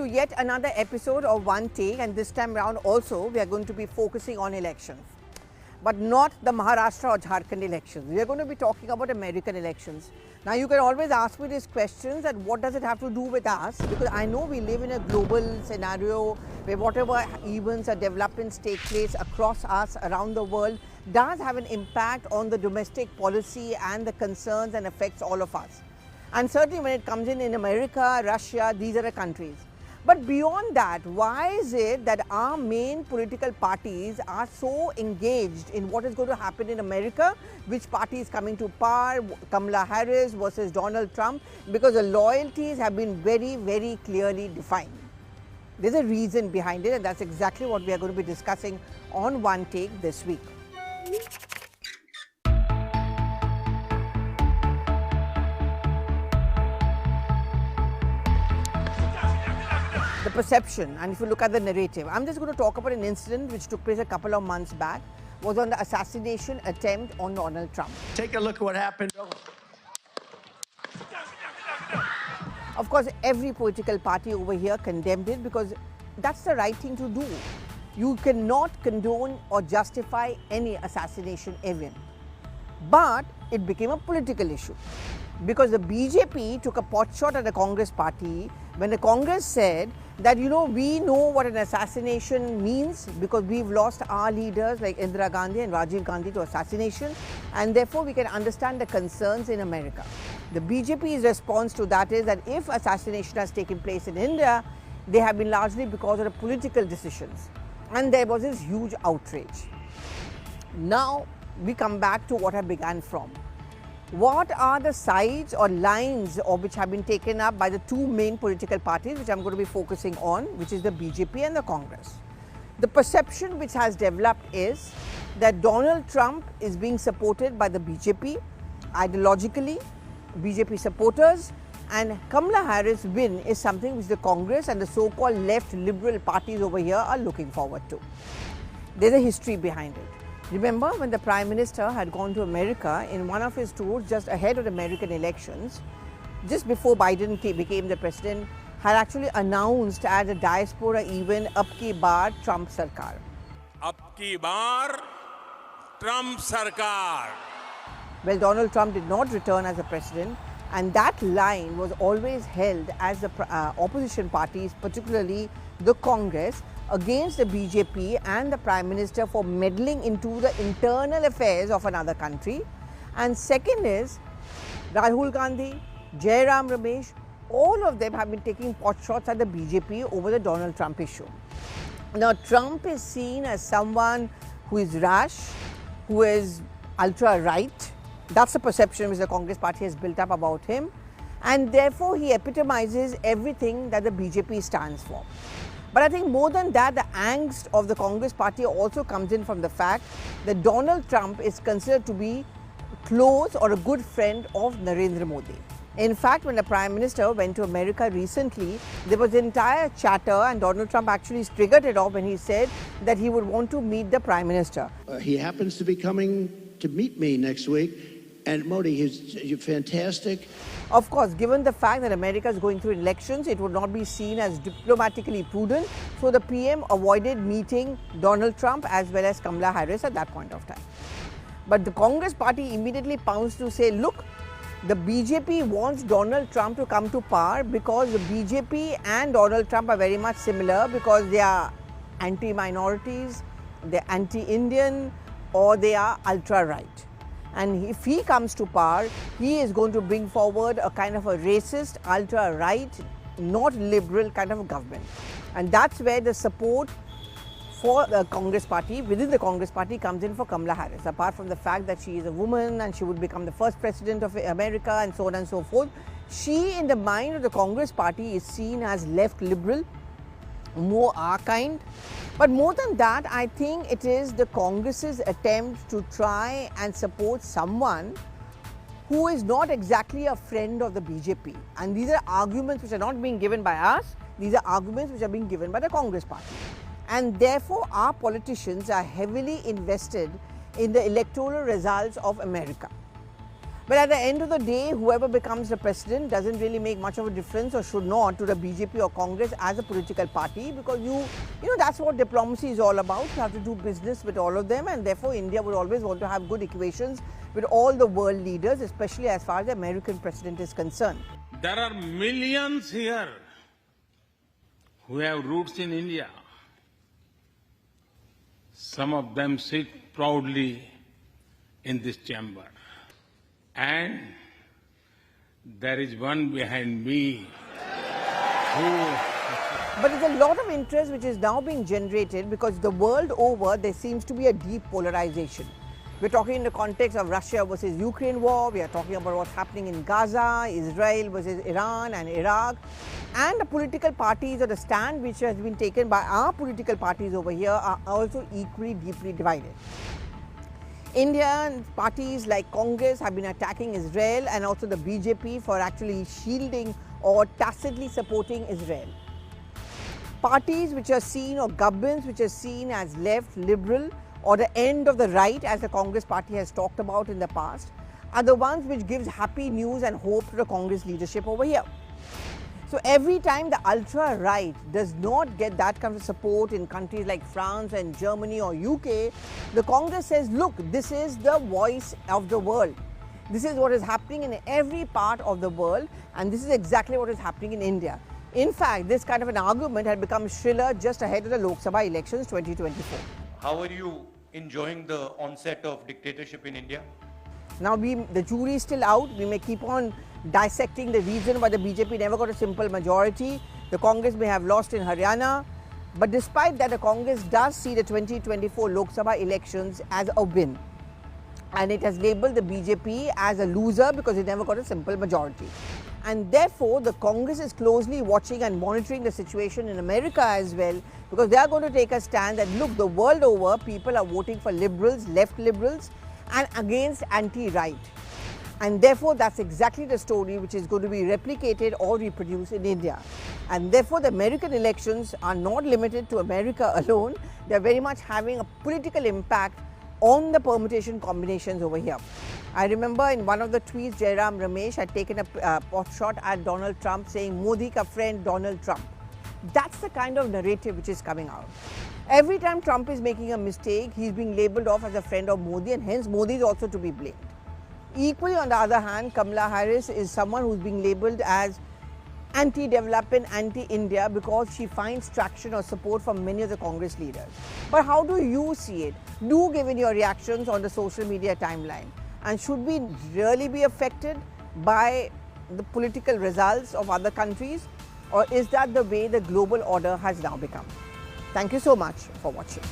to yet another episode of One Take, and this time around also we are going to be focusing on elections. But not the Maharashtra or Jharkhand elections. We are going to be talking about American elections. Now you can always ask me these questions that what does it have to do with us, because I know we live in a global scenario where whatever events or developments take place across us around the world does have an impact on the domestic policy and the concerns and affects all of us. And certainly when it comes in America, Russia, these are the countries. But beyond that, why is it that our main political parties are so engaged in what is going to happen in America? Which party is coming to power, Kamala Harris versus Donald Trump? Because the loyalties have been very, very clearly defined. There's a reason behind it, and that's exactly what we are going to be discussing on One Take this week. The perception, and if you look at the narrative, I'm just going to talk about an incident which took place a couple of months back, was on the assassination attempt on Donald Trump. Take a look at what happened. Of course, every political party over here condemned it because that's the right thing to do. You cannot condone or justify any assassination event. But it became a political issue because the BJP took a pot shot at the Congress party when the Congress said that, we know what an assassination means because we've lost our leaders like Indira Gandhi and Rajiv Gandhi to assassination, and therefore we can understand the concerns in America. The BJP's response to that is that if assassination has taken place in India, they have been largely because of the political decisions, and there was this huge outrage. Now we come back to what I began from. What are the sides or lines which have been taken up by the two main political parties, which I'm going to be focusing on, which is the BJP and the Congress? The perception which has developed is that Donald Trump is being supported by the BJP, ideologically, BJP supporters, and Kamala Harris' win is something which the Congress and the so-called left liberal parties over here are looking forward to. There's a history behind it. Remember when the Prime Minister had gone to America in one of his tours just ahead of the American elections, just before Biden became the president, had actually announced at a diaspora event, "Ab ki baar Trump Sarkar." Ab ki baar Trump Sarkar. Well, Donald Trump did not return as a president, and that line was always held as the opposition parties, particularly the Congress, against the BJP and the Prime Minister for meddling into the internal affairs of another country. And second is Rahul Gandhi, Jairam Ramesh, all of them have been taking pot shots at the BJP over the Donald Trump issue. Now Trump is seen as someone who is rash, who is ultra-right. That's the perception which the Congress party has built up about him, and therefore he epitomizes everything that the BJP stands for. But I think more than that, the angst of the Congress party also comes in from the fact that Donald Trump is considered to be close or a good friend of Narendra Modi. In fact, when the Prime Minister went to America recently, there was entire chatter, and Donald Trump actually triggered it off when he said that he would want to meet the Prime Minister. He happens to be coming to meet me next week. And Modi, he's fantastic. Of course, given the fact that America is going through elections, it would not be seen as diplomatically prudent. So the PM avoided meeting Donald Trump as well as Kamala Harris at that point of time. But the Congress party immediately pounced to say, look, the BJP wants Donald Trump to come to power because the BJP and Donald Trump are very much similar because they are anti-minorities, they're anti-Indian, or they are ultra-right. And if he comes to power, he is going to bring forward a kind of a racist, ultra-right, not liberal kind of a government. And that's where the support for the Congress party, within the Congress party, comes in for Kamala Harris. Apart from the fact that she is a woman and she would become the first president of America and so on and so forth, she, in the mind of the Congress party, is seen as left liberal, more our kind. But more than that, I think it is the Congress's attempt to try and support someone who is not exactly a friend of the BJP. And these are arguments which are not being given by us, these are arguments which are being given by the Congress party. And therefore, our politicians are heavily invested in the electoral results of America. But at the end of the day, whoever becomes the president doesn't really make much of a difference, or should not, to the BJP or Congress as a political party, because you know that's what diplomacy is all about. You have to do business with all of them, and therefore India would always want to have good equations with all the world leaders, especially as far as the American president is concerned. There are millions here who have roots in India. Some of them sit proudly in this chamber. And there is one behind me who... But there's a lot of interest which is now being generated because the world over there seems to be a deep polarization. We're talking in the context of Russia versus Ukraine war, we are talking about what's happening in Gaza, Israel versus Iran and Iraq, and the political parties or the stand which has been taken by our political parties over here are also equally deeply divided. Indian parties like Congress have been attacking Israel, and also the BJP for actually shielding or tacitly supporting Israel. Parties which are seen, or governments which are seen as left, liberal, or the end of the right, as the Congress party has talked about in the past, are the ones which gives happy news and hope to the Congress leadership over here. So every time the ultra-right does not get that kind of support in countries like France and Germany or UK, the Congress says, look, this is the voice of the world. This is what is happening in every part of the world, and this is exactly what is happening in India. In fact, this kind of an argument had become shriller just ahead of the Lok Sabha elections 2024. How are you enjoying the onset of dictatorship in India? Now, the jury is still out. We may keep on dissecting the reason why the BJP never got a simple majority. The Congress may have lost in Haryana. But despite that, the Congress does see the 2024 Lok Sabha elections as a win. And it has labelled the BJP as a loser because it never got a simple majority. And therefore, the Congress is closely watching and monitoring the situation in America as well, because they are going to take a stand that, look, the world over, people are voting for liberals, left liberals, and against anti-right. And therefore, that's exactly the story which is going to be replicated or reproduced in India. And therefore, the American elections are not limited to America alone. They're very much having a political impact on the permutation combinations over here. I remember in one of the tweets, Jairam Ramesh had taken a pot shot at Donald Trump saying, Modi ka friend Donald Trump. That's the kind of narrative which is coming out. Every time Trump is making a mistake, he's being labelled off as a friend of Modi, and hence Modi is also to be blamed. Equally, on the other hand, Kamala Harris is someone who's being labelled as anti-development, anti-India, because she finds traction or support from many of the Congress leaders. But how do you see it? Do give in your reactions on the social media timeline. And should we really be affected by the political results of other countries? Or is that the way the global order has now become? Thank you so much for watching.